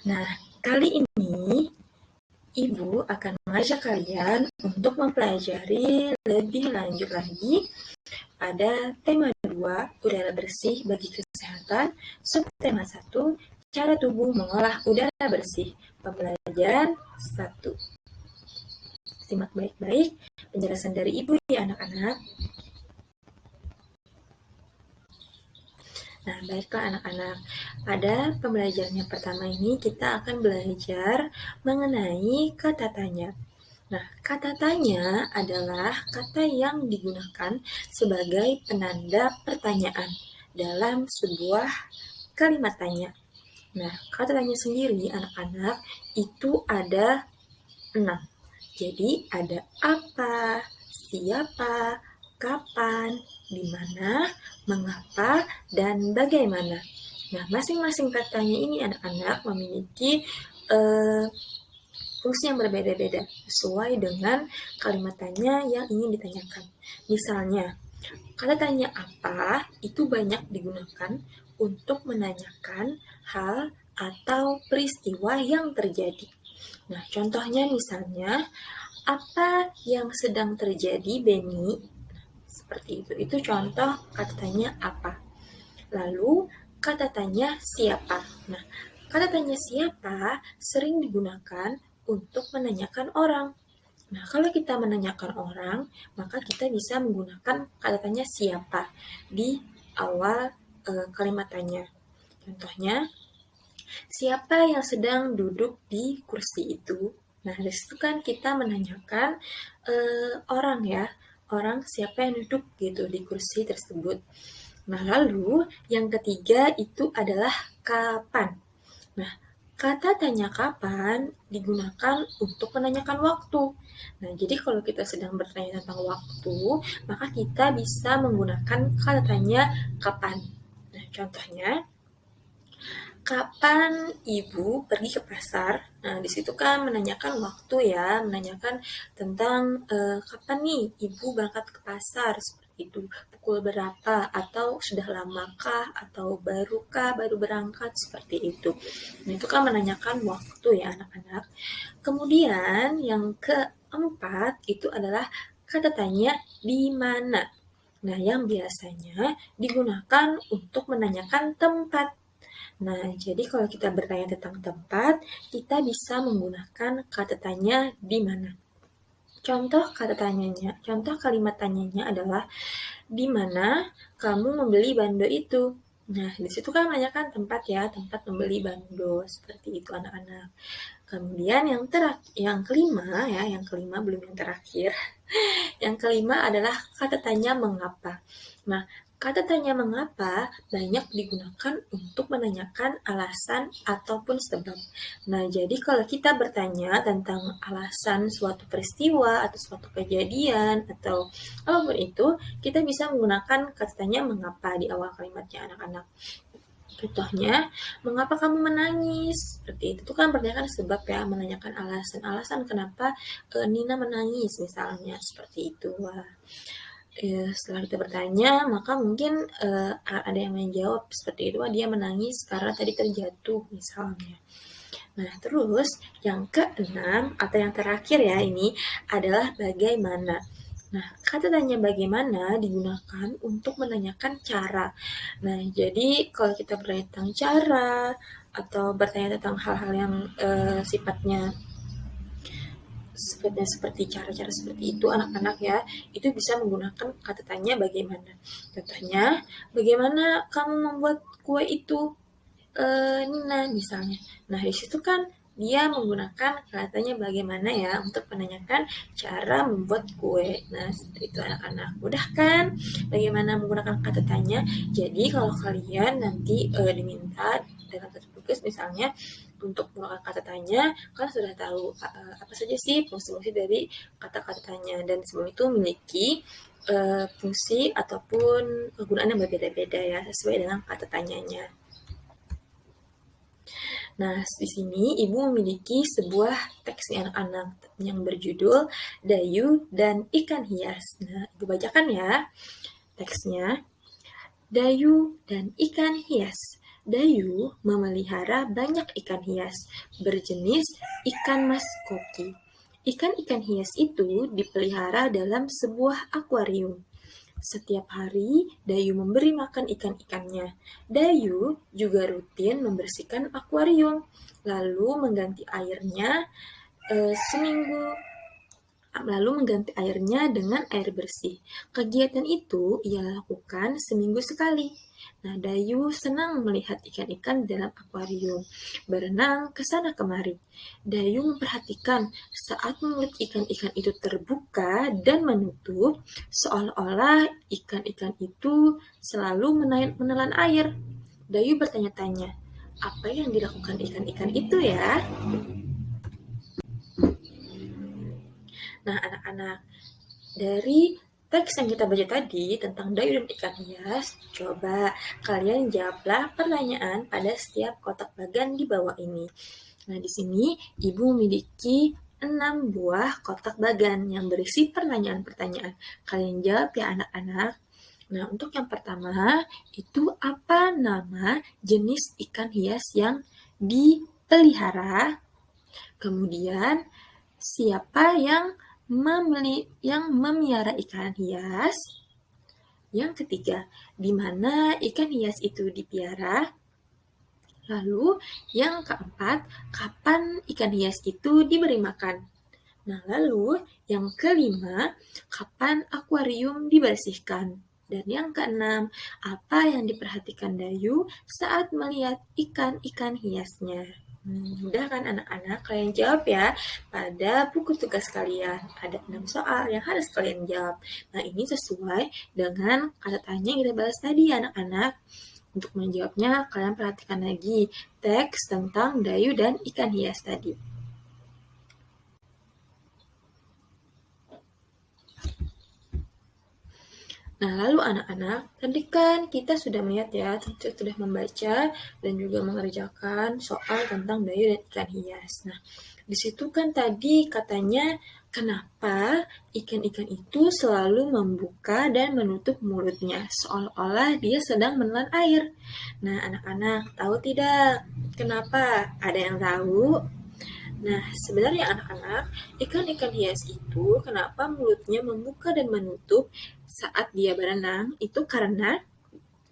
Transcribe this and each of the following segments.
Nah, kali ini Ibu akan mengajak kalian untuk mempelajari lebih lanjut lagi pada tema 2, udara bersih bagi kesehatan, subtema 1, cara tubuh mengolah udara bersih, pembelajaran 1. Simak baik-baik penjelasan dari Ibu ya anak-anak. Nah, baiklah anak-anak, pada pembelajaran yang pertama ini kita akan belajar mengenai kata tanya. Nah, kata tanya adalah kata yang digunakan sebagai penanda pertanyaan dalam sebuah kalimat tanya. Nah, kata tanya sendiri anak-anak itu ada 6. Jadi ada apa, siapa, kapan, di mana, mengapa, dan bagaimana. Nah, masing-masing katanya ini anak-anak memiliki fungsi yang berbeda-beda sesuai dengan kalimat tanya yang ingin ditanyakan. Misalnya, kata tanya apa itu banyak digunakan untuk menanyakan hal atau peristiwa yang terjadi. Nah, contohnya misalnya, apa yang sedang terjadi, Benny? Seperti itu. Itu contoh kata tanya apa. Lalu, kata tanya siapa. Nah, kata tanya siapa sering digunakan untuk menanyakan orang. Nah, kalau kita menanyakan orang, maka kita bisa menggunakan kata tanya siapa di awal kalimat tanya. Contohnya, siapa yang sedang duduk di kursi itu? Nah, di situ kan kita menanyakan orang ya, orang siapa yang duduk gitu di kursi tersebut. Nah, lalu yang ketiga itu adalah kapan. Nah, kata tanya kapan digunakan untuk menanyakan waktu. Nah, jadi kalau kita sedang bertanya tentang waktu, maka kita bisa menggunakan kata tanya kapan. Nah, contohnya, kapan Ibu pergi ke pasar? Nah, di situ kan menanyakan waktu ya, menanyakan tentang kapan nih Ibu berangkat ke pasar, seperti itu, pukul berapa, atau sudah lamakah, atau barukah baru berangkat, seperti itu. Nah, itu kan menanyakan waktu ya anak-anak. Kemudian yang keempat itu adalah kata tanya di mana. Nah, yang biasanya digunakan untuk menanyakan tempat. Nah, jadi kalau kita bertanya tentang tempat, kita bisa menggunakan kata tanya di mana. Contoh kalimat tanyanya adalah, di mana kamu membeli bando itu? Nah, di situ kan menanyakan tempat ya, tempat membeli bando, seperti itu anak-anak. Kemudian yang kelima belum yang terakhir. Yang kelima adalah kata tanya mengapa. Nah, kata tanya mengapa banyak digunakan untuk menanyakan alasan ataupun sebab. Nah, jadi kalau kita bertanya tentang alasan suatu peristiwa atau suatu kejadian atau apapun itu, kita bisa menggunakan kata tanya mengapa di awal kalimatnya anak-anak. Contohnya, mengapa kamu menangis? Seperti itu kan bertanyakan sebab ya, menanyakan alasan kenapa Nina menangis misalnya, seperti itu. Setelah kita bertanya, maka mungkin ada yang menjawab seperti itu, dia menangis karena tadi terjatuh misalnya. Nah, terus yang keenam atau yang terakhir ya ini adalah bagaimana. Nah, kata tanya bagaimana digunakan untuk menanyakan cara. Nah, jadi kalau kita bertanya tentang cara atau bertanya tentang hal-hal yang sifatnya seperti cara-cara seperti itu anak-anak ya, itu bisa menggunakan kata tanya bagaimana. Contohnya, bagaimana kamu membuat kue itu, Nina misalnya. Nah, di situ kan dia menggunakan katanya bagaimana ya untuk menanyakan cara membuat kue. Nah, seperti itu anak-anak. Mudah kan bagaimana menggunakan kata tanya? Jadi kalau kalian nanti diminta dalam satu tugas misalnya untuk menggunakan kata tanya, kalian sudah tahu apa saja sih fungsi-fungsi dari kata-kata tanya, dan semua itu memiliki fungsi ataupun kegunaan yang berbeda-beda ya sesuai dengan kata tanyanya. Nah, di sini Ibu memiliki sebuah teks anak-anak yang berjudul Dayu dan Ikan Hias. Nah, Ibu bacakan ya teksnya. Dayu dan ikan hias. Dayu memelihara banyak ikan hias berjenis ikan mas koki. Ikan-ikan hias itu dipelihara dalam sebuah akuarium. Setiap hari, Dayu memberi makan ikan-ikannya. Dayu juga rutin membersihkan akuarium, lalu mengganti airnya seminggu lalu mengganti airnya dengan air bersih. Kegiatan itu ia lakukan seminggu sekali. Nah, Dayu senang melihat ikan-ikan dalam akuarium, berenang ke sana kemari. Dayu memperhatikan saat mulut ikan-ikan itu terbuka dan menutup, seolah-olah ikan-ikan itu selalu menelan air. Dayu bertanya-tanya, apa yang dilakukan ikan-ikan itu ya? Nah, anak-anak, dari teks yang kita baca tadi tentang Dayu dan ikan hias, coba kalian jawablah pertanyaan pada setiap kotak bagan di bawah ini. Nah, di sini Ibu memiliki 6 buah kotak bagan yang berisi pertanyaan-pertanyaan. Kalian jawab ya anak-anak. Nah, untuk yang pertama, itu apa nama jenis ikan hias yang dipelihara? Kemudian, siapa yang memelihara ikan hias? Yang ketiga, di mana ikan hias itu dipiara? Lalu, yang keempat, kapan ikan hias itu diberi makan? Nah, lalu yang kelima, kapan akuarium dibersihkan? Dan yang keenam, apa yang diperhatikan Dayu saat melihat ikan-ikan hiasnya? Mudah kan anak-anak? Kalian jawab ya pada buku tugas kalian. Ada 6 soal yang harus kalian jawab. Nah, ini sesuai dengan kata tanya yang kita bahas tadi anak-anak. Untuk menjawabnya, kalian perhatikan lagi teks tentang Dayu dan ikan hias tadi. Nah, lalu anak-anak, tadi kan kita sudah melihat ya, sudah membaca dan juga mengerjakan soal tentang Dayu dan ikan hias. Nah, di situ kan tadi katanya kenapa ikan-ikan itu selalu membuka dan menutup mulutnya, seolah-olah dia sedang menelan air. Nah, anak-anak, tahu tidak kenapa? Ada yang tahu? Nah, sebenarnya anak-anak, ikan-ikan hias itu kenapa mulutnya membuka dan menutup saat dia berenang? Itu karena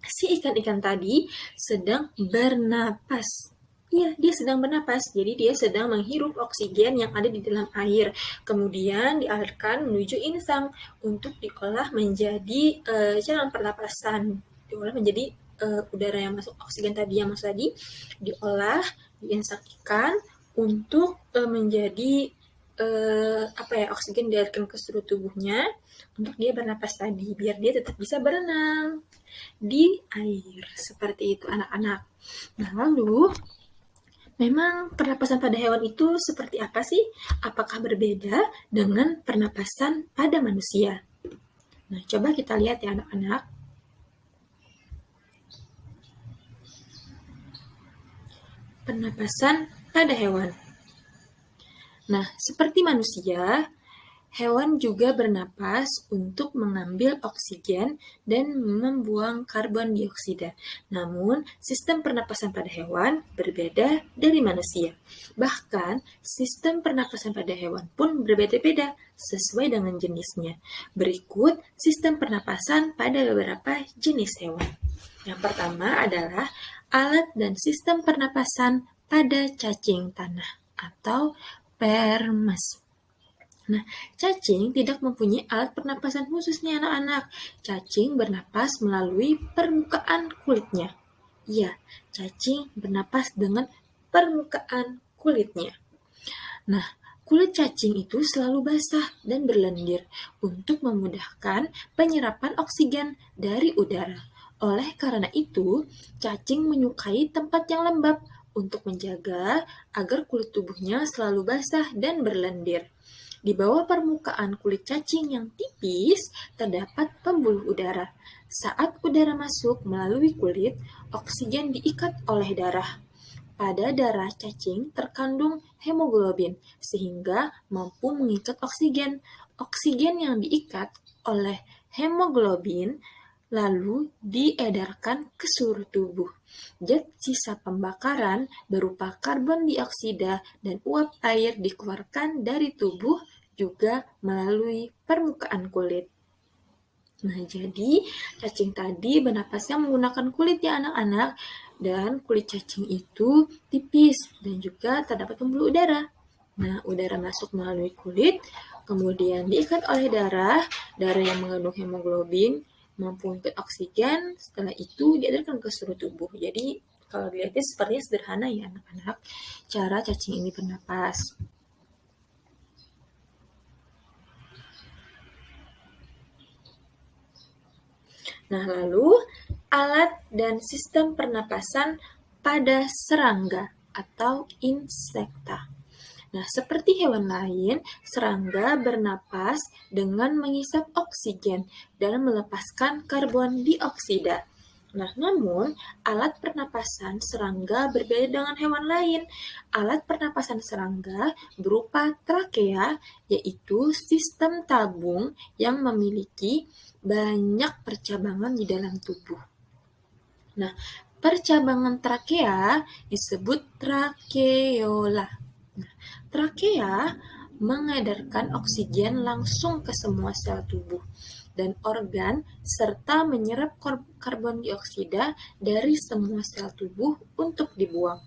si ikan-ikan tadi sedang bernapas. Iya, dia sedang bernapas. Jadi dia sedang menghirup oksigen yang ada di dalam air. Kemudian dialirkan menuju insang untuk diolah menjadi jalan pernapasan. Diolah menjadi udara yang masuk, oksigen tadi yang masuk tadi diolah di insang ikan untuk menjadi oksigen dialirkan ke seluruh tubuhnya untuk dia bernapas tadi, biar dia tetap bisa berenang di air. Seperti itu anak-anak. Nah, lalu memang pernapasan pada hewan itu seperti apa sih? Apakah berbeda dengan pernapasan pada manusia? Nah, coba kita lihat ya anak-anak. Pernapasan pada hewan. Nah, seperti manusia, hewan juga bernapas untuk mengambil oksigen dan membuang karbon dioksida. Namun, sistem pernapasan pada hewan berbeda dari manusia. Bahkan, sistem pernapasan pada hewan pun berbeda-beda sesuai dengan jenisnya. Berikut sistem pernapasan pada beberapa jenis hewan. Yang pertama adalah alat dan sistem pernapasan pada cacing tanah atau permes. Nah, cacing tidak mempunyai alat pernapasan khusus nih anak-anak. Cacing bernapas melalui permukaan kulitnya. Iya, cacing bernapas dengan permukaan kulitnya. Nah, kulit cacing itu selalu basah dan berlendir untuk memudahkan penyerapan oksigen dari udara. Oleh karena itu, cacing menyukai tempat yang lembab untuk menjaga agar kulit tubuhnya selalu basah dan berlendir. Di bawah permukaan kulit cacing yang tipis terdapat pembuluh udara. Saat udara masuk melalui kulit, oksigen diikat oleh darah. Pada darah cacing terkandung hemoglobin sehingga mampu mengikat oksigen. Oksigen yang diikat oleh hemoglobin lalu diedarkan ke seluruh tubuh. Zat sisa pembakaran berupa karbon dioksida dan uap air dikeluarkan dari tubuh juga melalui permukaan kulit. Nah, jadi cacing tadi bernapasnya menggunakan kulit ya anak-anak, dan kulit cacing itu tipis dan juga terdapat pembuluh udara. Nah, udara masuk melalui kulit, kemudian diikat oleh darah, darah yang mengandung hemoglobin, mampu mengikut oksigen, setelah itu diedarkan ke seluruh tubuh. Jadi, kalau dilihatnya sepertinya sederhana ya anak-anak, cara cacing ini bernapas. Nah, lalu alat dan sistem pernapasan pada serangga atau insekta. Nah, seperti hewan lain, serangga bernapas dengan menghisap oksigen dan melepaskan karbon dioksida. Nah, namun alat pernapasan serangga berbeda dengan hewan lain. Alat pernapasan serangga berupa trakea, yaitu sistem tabung yang memiliki banyak percabangan di dalam tubuh. Nah, percabangan trakea disebut trakeola. Nah, trakea mengedarkan oksigen langsung ke semua sel tubuh dan organ serta menyerap karbon dioksida dari semua sel tubuh untuk dibuang.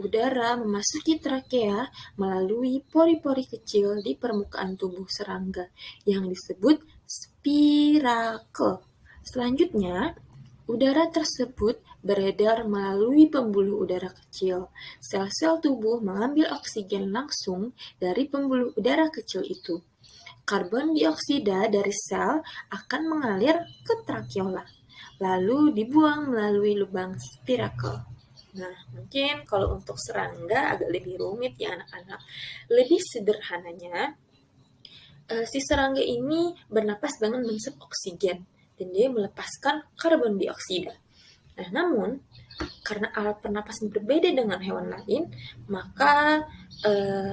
Udara memasuki trakea melalui pori-pori kecil di permukaan tubuh serangga yang disebut spirakel. Selanjutnya, udara tersebut beredar melalui pembuluh udara kecil. Sel-sel tubuh mengambil oksigen langsung dari pembuluh udara kecil itu. Karbon dioksida dari sel akan mengalir ke trakeola, lalu dibuang melalui lubang spirakel. Nah, mungkin kalau untuk serangga agak lebih rumit ya anak-anak. Lebih sederhananya, si serangga ini bernapas dengan menghisap oksigen dan dia melepaskan karbon dioksida. Nah, namun karena alat pernapasan berbeda dengan hewan lain, maka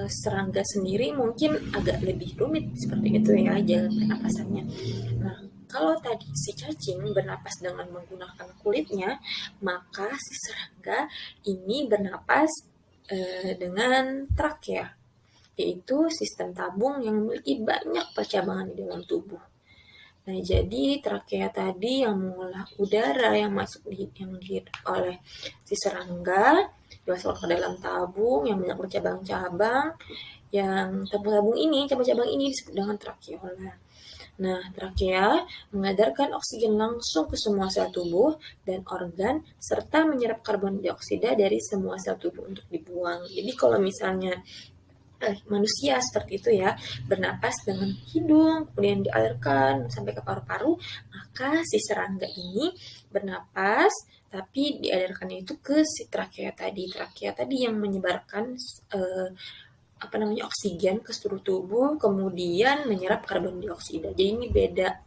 serangga sendiri mungkin agak lebih rumit seperti itu ya jalan pernapasannya. Nah, kalau tadi si cacing bernapas dengan menggunakan kulitnya, maka si serangga ini bernapas dengan trakea, yaitu sistem tabung yang memiliki banyak percabangan di dalam tubuh. Nah, jadi trakea tadi yang mengolah udara yang masuk yang dihirup oleh si serangga dimasukkan ke dalam tabung yang banyak bercabang-cabang. Yang cabang-cabang ini disebut dengan trakeola. Nah, trakea mengedarkan oksigen langsung ke semua sel tubuh dan organ serta menyerap karbon dioksida dari semua sel tubuh untuk dibuang. Jadi kalau misalnya manusia seperti itu ya, bernapas dengan hidung, kemudian dialirkan sampai ke paru-paru, maka si serangga ini bernapas, tapi dialirkannya itu ke si trakea tadi yang menyebarkan oksigen ke seluruh tubuh, kemudian menyerap karbon dioksida. Jadi ini beda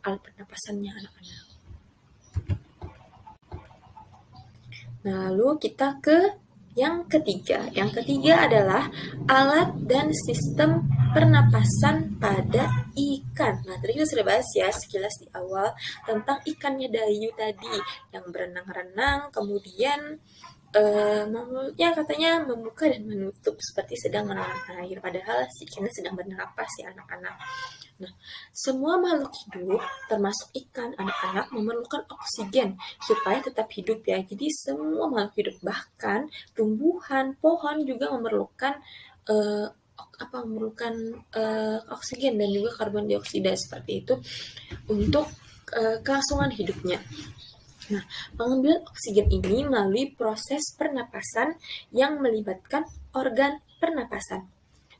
alat pernapasannya anak-anak. Nah, lalu kita ke yang ketiga. Yang ketiga adalah alat dan sistem pernapasan pada ikan. Nah, tadi kita sudah bahas ya sekilas di awal tentang ikannya Dayu tadi yang berenang-renang, kemudian mulutnya katanya membuka dan menutup seperti sedang menelan air, padahal si ikannya sedang bernapas ya anak-anak. Nah, semua makhluk hidup, termasuk ikan, anak-anak, memerlukan oksigen supaya tetap hidup ya. Jadi semua makhluk hidup, bahkan tumbuhan, pohon juga memerlukan oksigen dan juga karbon dioksida seperti itu untuk kelangsungan hidupnya. Nah, pengambilan oksigen ini melalui proses pernapasan yang melibatkan organ pernapasan.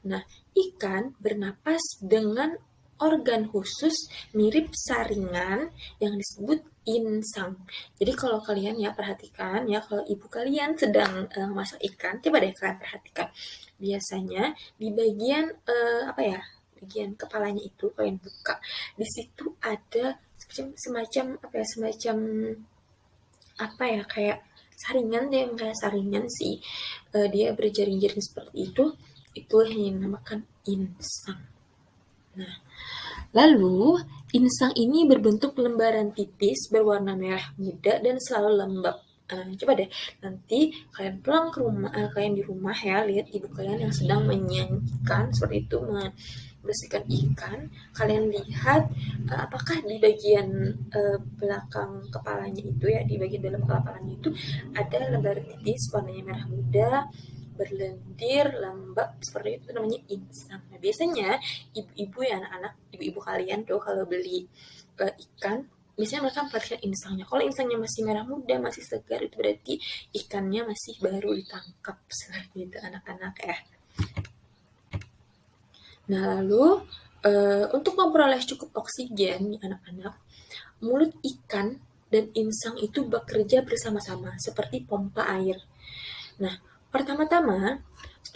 Nah, ikan bernapas dengan organ khusus mirip saringan yang disebut insang. Jadi kalau kalian ya perhatikan ya, kalau ibu kalian sedang masak ikan, coba deh kalian perhatikan. Biasanya di bagian bagian kepalanya itu kalian buka, di situ ada semacam kayak saringan deh, kayak saringan sih. Dia berjaring-jaring seperti itu yang dinamakan insang. Nah, Lalu, insang ini berbentuk lembaran tipis berwarna merah muda dan selalu lembab. Coba deh, nanti kalian pulang ke rumah, kalian di rumah ya, lihat ibu kalian yang sedang menyajikan seperti itu, membersihkan ikan. Kalian lihat apakah di bagian belakang kepalanya itu ya, di bagian dalam kepalanya itu ada lembaran tipis warnanya merah muda, berlendir, lembab seperti itu namanya insang. Nah, biasanya ibu-ibu ya anak-anak, ibu-ibu kalian tuh kalau beli ikan, biasanya mereka memperhatikan insangnya. Kalau insangnya masih merah muda, masih segar, itu berarti ikannya masih baru ditangkap seperti itu anak-anak ya. Nah, lalu untuk memperoleh cukup oksigen nih anak-anak, mulut ikan dan insang itu bekerja bersama-sama seperti pompa air. Nah, pertama-tama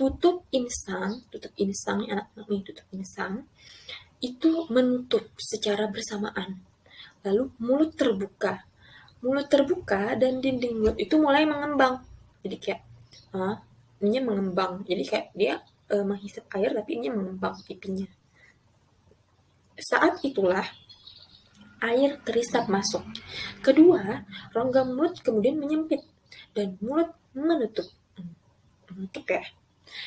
tutup insang anak-anak nih, tutup insang itu menutup secara bersamaan. Lalu mulut terbuka dan dinding mulut itu mulai mengembang. Jadi kayak ini mengembang. Jadi kayak dia menghisap air tapi ini mengembang pipinya. Saat itulah air terisap masuk. Kedua, rongga mulut kemudian menyempit dan mulut menutup ya,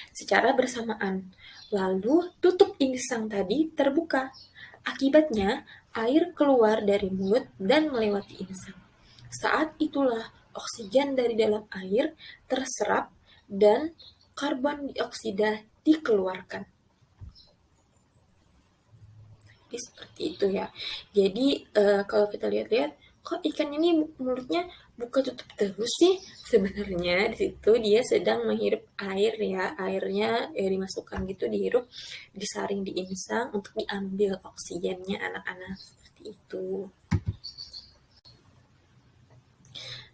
secara bersamaan. Lalu tutup insang tadi terbuka. Akibatnya, air keluar dari mulut dan melewati insang. Saat itulah oksigen dari dalam air terserap dan karbon dioksida dikeluarkan. Jadi seperti itu ya. Jadi kalau kita lihat-lihat, kok ikan ini mulutnya buka tutup terus sih? Sebenarnya di situ dia sedang menghirup air ya, airnya dimasukkan gitu, dihirup, disaring di insang untuk diambil oksigennya anak-anak, seperti itu.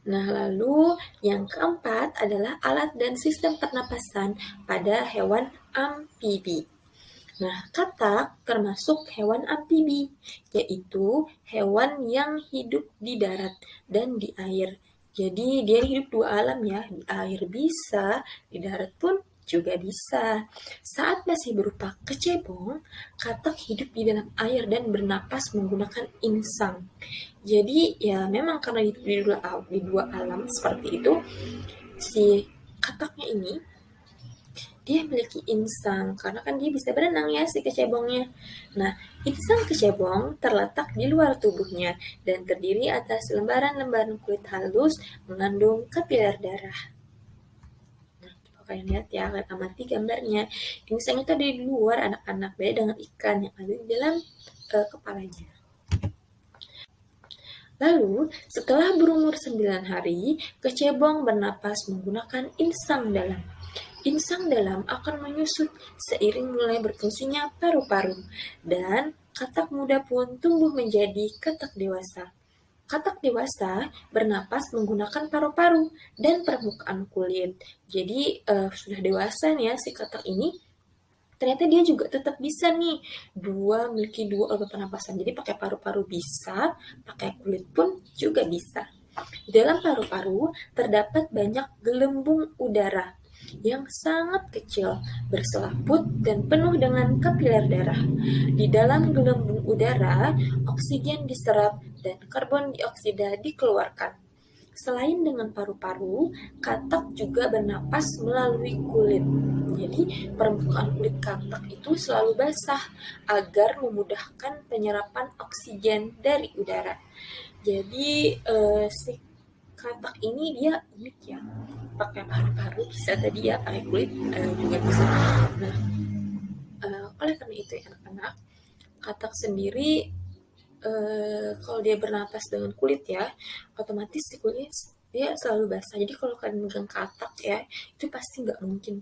Nah, lalu yang keempat adalah alat dan sistem pernapasan pada hewan amfibi. Nah, katak termasuk hewan amfibi, yaitu hewan yang hidup di darat dan di air. Jadi dia hidup dua alam ya, di air bisa, di darat pun juga bisa. Saat masih berupa kecebong, katak hidup di dalam air dan bernapas menggunakan insang. Jadi ya memang karena hidup di dua alam seperti itu, si kataknya ini dia memiliki insang karena kan dia bisa berenang ya si kecebongnya. Nah, insang kecebong terletak di luar tubuhnya dan terdiri atas lembaran-lembaran kulit halus mengandung kapiler darah. Nah, coba kalian lihat ya, kalian amati gambarnya. Insang itu ada di luar anak-anak, beda dengan ikan yang ada di dalam kepalanya. Lalu, setelah berumur 9 hari, kecebong bernapas menggunakan insang dalam. Insang dalam akan menyusut seiring mulai berfungsinya paru-paru, dan katak muda pun tumbuh menjadi katak dewasa. Katak dewasa bernapas menggunakan paru-paru dan permukaan kulit. Jadi sudah dewasa nih ya si katak ini, ternyata dia juga tetap bisa nih memiliki dua organ pernapasan. Jadi pakai paru-paru bisa, pakai kulit pun juga bisa. Di dalam paru-paru terdapat banyak gelembung udara yang sangat kecil, berselaput dan penuh dengan kapiler darah. Di dalam gelembung udara, oksigen diserap dan karbon dioksida dikeluarkan. Selain dengan paru-paru, katak juga bernapas melalui kulit. Jadi, permukaan kulit katak itu selalu basah agar memudahkan penyerapan oksigen dari udara. Jadi, si katak ini dia unik ya, pakai paru-paru bisa tadi ya, pakai kulit juga bisa. Nah, oleh karena itu ya anak-anak, katak sendiri kalau dia bernapas dengan kulit ya, otomatis si kulit dia selalu basah. Jadi kalau kalian megang katak ya, itu pasti nggak mungkin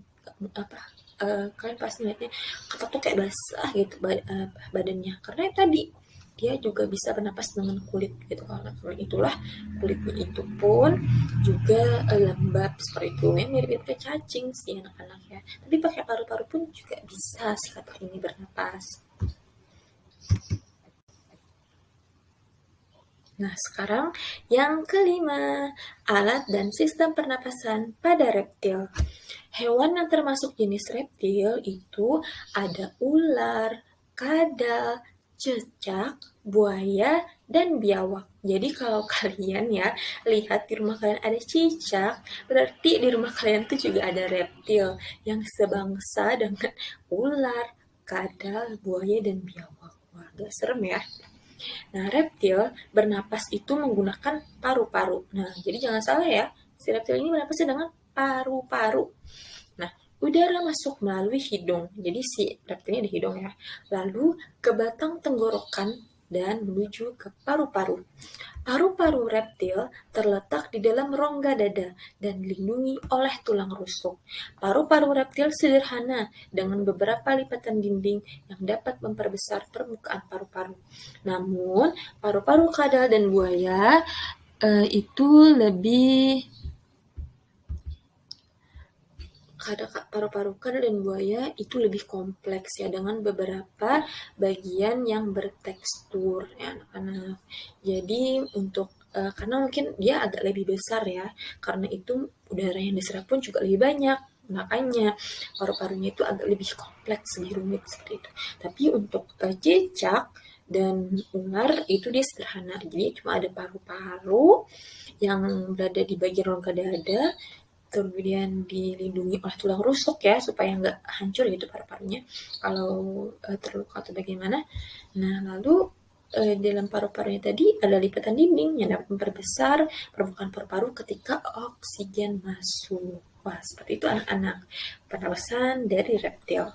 kalian pasti lihatnya katak tuh kayak basah gitu badannya, karena tadi dia juga bisa bernapas dengan kulit gitu. Karena itulah kulitnya itu pun juga lembab seperti itu, mirip-mirip kayak cacing sih anak-anak ya. Tapi pakai paru-paru pun juga bisa si katak ini bernapas. Nah, sekarang yang kelima, alat dan sistem pernapasan pada reptil. Hewan yang termasuk jenis reptil itu ada ular, kadal, cecak, buaya, dan biawak. Jadi kalau kalian ya lihat di rumah kalian ada cicak, berarti di rumah kalian tuh juga ada reptil yang sebangsa dengan ular, kadal, buaya, dan biawak. Wah, agak serem ya. Nah, reptil bernapas itu menggunakan paru-paru. Nah, jadi jangan salah ya, si reptil ini bernapas dengan paru-paru. Nah, udara masuk melalui hidung. Jadi si reptilnya di hidung ya. Lalu ke batang tenggorokan dan menuju ke paru-paru. Paru-paru reptil terletak di dalam rongga dada dan dilindungi oleh tulang rusuk. Paru-paru reptil sederhana dengan beberapa lipatan dinding yang dapat memperbesar permukaan paru-paru. Namun, paru-paru kadal dan buaya itu lebih paru-paru kadal dan buaya itu lebih kompleks ya dengan beberapa bagian yang bertekstur ya anak-anak. Jadi untuk karena mungkin dia agak lebih besar ya, karena itu udara yang diserap pun juga lebih banyak. Makanya paru-parunya itu agak lebih kompleks, lebih rumit seperti itu. Tapi untuk cicak dan ular itu dia sederhana. Jadi cuma ada paru-paru yang berada di bagian rongga dada, kemudian dilindungi oleh tulang rusuk ya supaya nggak hancur gitu paru-parunya kalau terluka atau bagaimana. Nah lalu dalam paru-parunya tadi ada lipatan dinding yang dapat memperbesar permukaan paru-paru ketika oksigen masuk. Wah seperti itu anak-anak penjelasan dari reptil.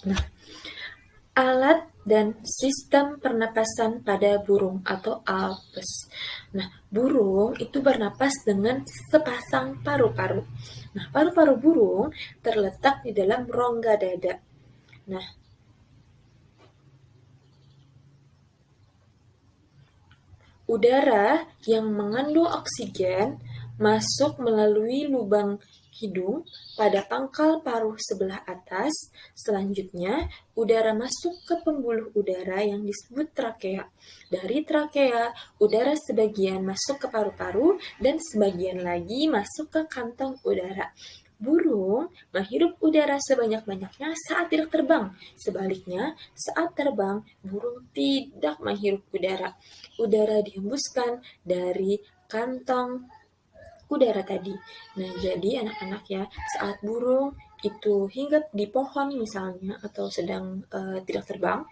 Nah, alat dan sistem pernapasan pada burung atau alpes. Nah, burung itu bernapas dengan sepasang paru-paru. Nah, paru-paru burung terletak di dalam rongga dada. Nah, udara yang mengandung oksigen masuk melalui lubang hidung pada pangkal paruh sebelah atas. Selanjutnya, udara masuk ke pembuluh udara yang disebut trakea. Dari trakea, udara sebagian masuk ke paru-paru dan sebagian lagi masuk ke kantong udara. Burung menghirup udara sebanyak-banyaknya saat tidak terbang. Sebaliknya, saat terbang, burung tidak menghirup udara. Udara dihembuskan dari kantong udara tadi. Nah, jadi anak-anak ya, saat burung itu hinggap di pohon misalnya atau sedang tidak terbang,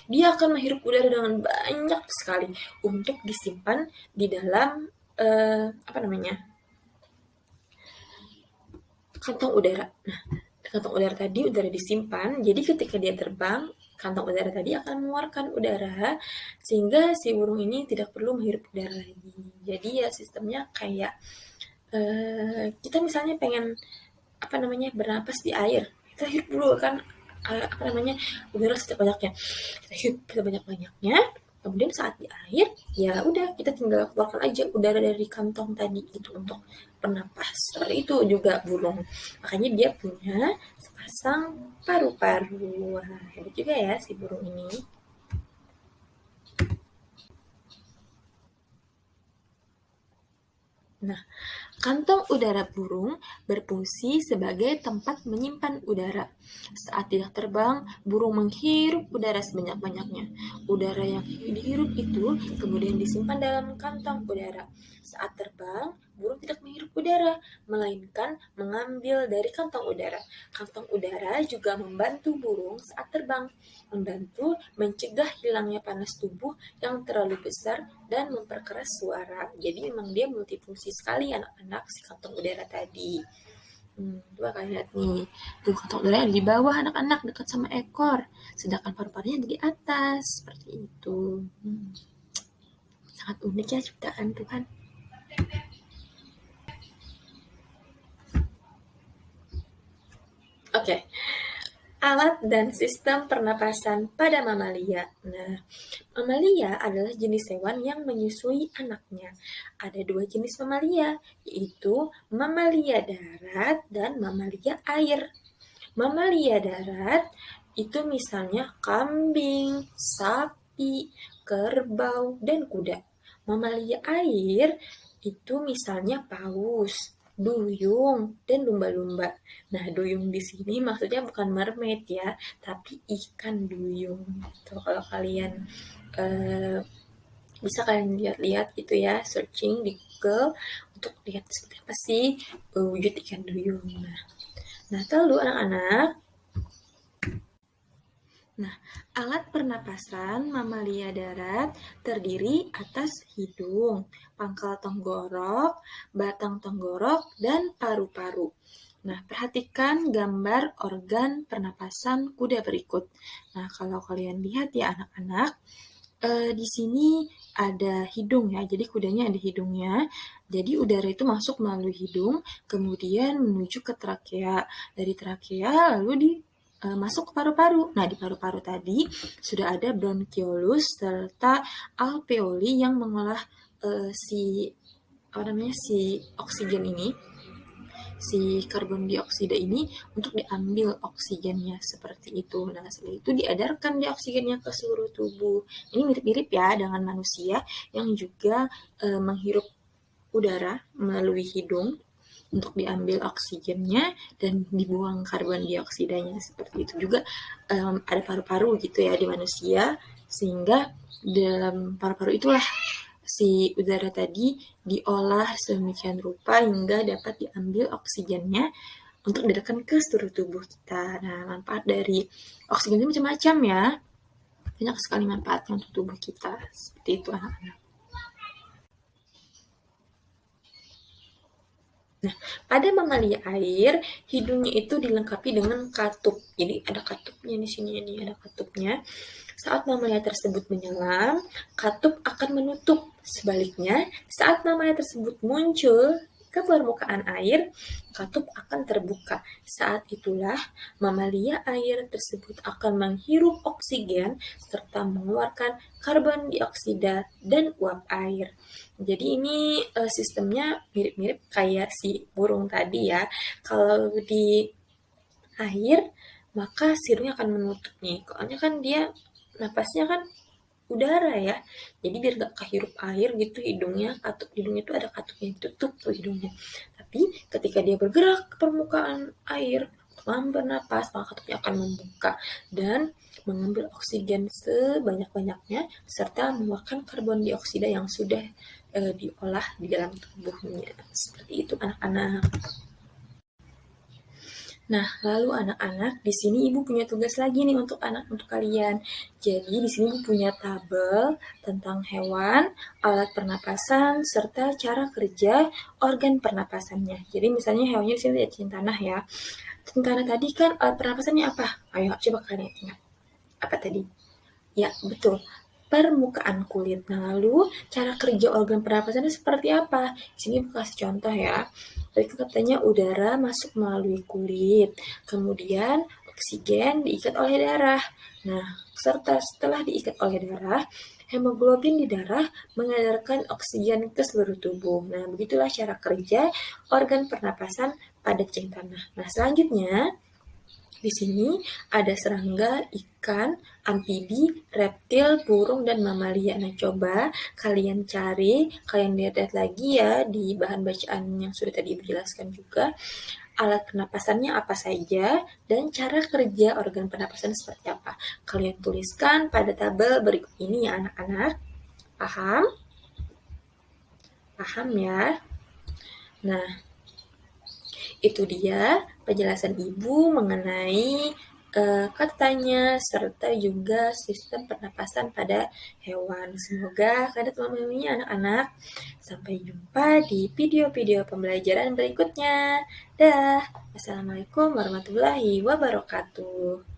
dia akan menghirup udara dengan banyak sekali untuk disimpan di dalam apa namanya? Kantong udara. Nah, kantong udara tadi udara disimpan, jadi ketika dia terbang, kantong udara tadi akan mengeluarkan udara sehingga si burung ini tidak perlu menghirup udara lagi. Jadi ya sistemnya kayak kita misalnya pengen apa namanya bernapas di air, kita hirup dulu kan apa namanya udara sebanyak-banyaknya, kita hirup sebanyak-banyaknya, kemudian saat di air ya udah kita tinggal keluarkan aja udara dari kantong tadi gitu untuk bernapas. Seperti itu juga burung, makanya dia punya sepasang paru-paru. Wah hebat juga ya si burung ini. Nah, kantong udara burung berfungsi sebagai tempat menyimpan udara. Saat tidak terbang, burung menghirup udara sebanyak-banyaknya. Udara yang dihirup itu kemudian disimpan dalam kantong udara. Saat terbang, burung tidak menghirup udara, melainkan mengambil dari kantong udara. Kantong udara juga membantu burung saat terbang, membantu mencegah hilangnya panas tubuh yang terlalu besar dan memperkeras suara. Jadi memang dia multifungsi sekali anak-anak si kantong udara tadi. Coba kalian lihat nih, tuh kantong udara yang di bawah anak-anak dekat sama ekor, sedangkan paru-parunya ada di atas, seperti itu. Sangat unik ya ciptaan Tuhan. Oke, alat dan sistem pernapasan pada mamalia. Nah, mamalia adalah jenis hewan yang menyusui anaknya. Ada dua jenis mamalia, yaitu mamalia darat dan mamalia air. Mamalia darat itu misalnya kambing, sapi, kerbau, dan kuda. Mamalia air itu misalnya paus, duyung, dan lumba-lumba. Nah, duyung di sini maksudnya bukan mermaid ya, tapi ikan duyung. Gitu. Kalau kalian eh, bisa kalian lihat-lihat gitu ya, searching di Google untuk lihat seperti apa sih wujud ikan duyung. Nah, lalu anak-anak, nah, alat pernapasan mamalia darat terdiri atas hidung, pangkal tenggorok, batang tenggorok, dan paru-paru. Nah, perhatikan gambar organ pernapasan kuda berikut. Nah, kalau kalian lihat ya anak-anak, di sini ada hidung ya, jadi kudanya ada hidungnya. Jadi udara itu masuk melalui hidung, kemudian menuju ke trakea. Dari trakea lalu masuk ke paru-paru. Nah, di paru-paru tadi sudah ada bronkiolus serta alveoli yang mengolah si oksigen ini, si karbon dioksida ini untuk diambil oksigennya seperti itu. Nah, setelah itu diedarkan di oksigennya ke seluruh tubuh. Ini mirip-mirip ya dengan manusia yang juga menghirup udara melalui hidung untuk diambil oksigennya dan dibuang karbon dioksidanya. Seperti itu juga ada paru-paru gitu ya di manusia, sehingga dalam paru-paru itulah si udara tadi diolah sedemikian rupa hingga dapat diambil oksigennya untuk didakan ke seluruh tubuh kita. Nah, manfaat dari oksigen itu macam-macam ya. Banyak sekali manfaatnya untuk tubuh kita. Seperti itu anak-anak. Nah, pada mamalia air, hidungnya itu dilengkapi dengan katup. Jadi ada katupnya di sini, ini ada katupnya. Saat mamalia tersebut menyelam, katup akan menutup. Sebaliknya, saat mamalia tersebut muncul ke permukaan air, katup akan terbuka. Saat itulah mamalia air tersebut akan menghirup oksigen serta mengeluarkan karbon dioksida dan uap air. Jadi ini sistemnya mirip-mirip kayak si burung tadi ya. Kalau di air, maka sirupnya akan menutup nih. Soalnya kan dia napasnya kan udara ya. Jadi biar gak kehirup air gitu hidungnya, katup hidungnya itu ada katupnya tutup tuh hidungnya. Tapi ketika dia bergerak ke permukaan air, pelan bernapas, maka katupnya akan membuka dan mengambil oksigen sebanyak-banyaknya serta mengeluarkan karbon dioksida yang sudah diolah di dalam tubuhnya. Seperti itu anak-anak. Nah, lalu anak-anak, di sini Ibu punya tugas lagi nih untuk kalian. Jadi di sini Ibu punya tabel tentang hewan, alat pernapasan, serta cara kerja organ pernapasannya. Jadi misalnya hewannya di sini ada cacing tanah ya. Cacing tanah tadi kan alat pernapasannya apa? Ayo coba kalian ingat. Apa tadi? Ya, betul. Permukaan kulit. Nah, lalu cara kerja organ pernapasannya seperti apa? Di sini aku kasih contoh ya. Tadi katanya udara masuk melalui kulit. Kemudian oksigen diikat oleh darah. Nah, serta setelah diikat oleh darah, hemoglobin di darah mengedarkan oksigen ke seluruh tubuh. Nah, begitulah cara kerja organ pernapasan pada cacing tanah. Nah, selanjutnya di sini ada serangga, ikan, amfibi, reptil, burung, dan mamalia. Nah, coba kalian cari, kalian lihat-lihat lagi ya di bahan bacaan yang sudah tadi Ibu jelaskan juga. Alat pernapasannya apa saja dan cara kerja organ pernapasan seperti apa. Kalian tuliskan pada tabel berikut ini ya anak-anak. Paham? Paham ya? Nah, itu dia penjelasan Ibu mengenai katanya serta juga sistem pernapasan pada hewan. Semoga kalian memahaminya anak-anak. Sampai jumpa di video-video pembelajaran berikutnya. Dah. Assalamualaikum warahmatullahi wabarakatuh.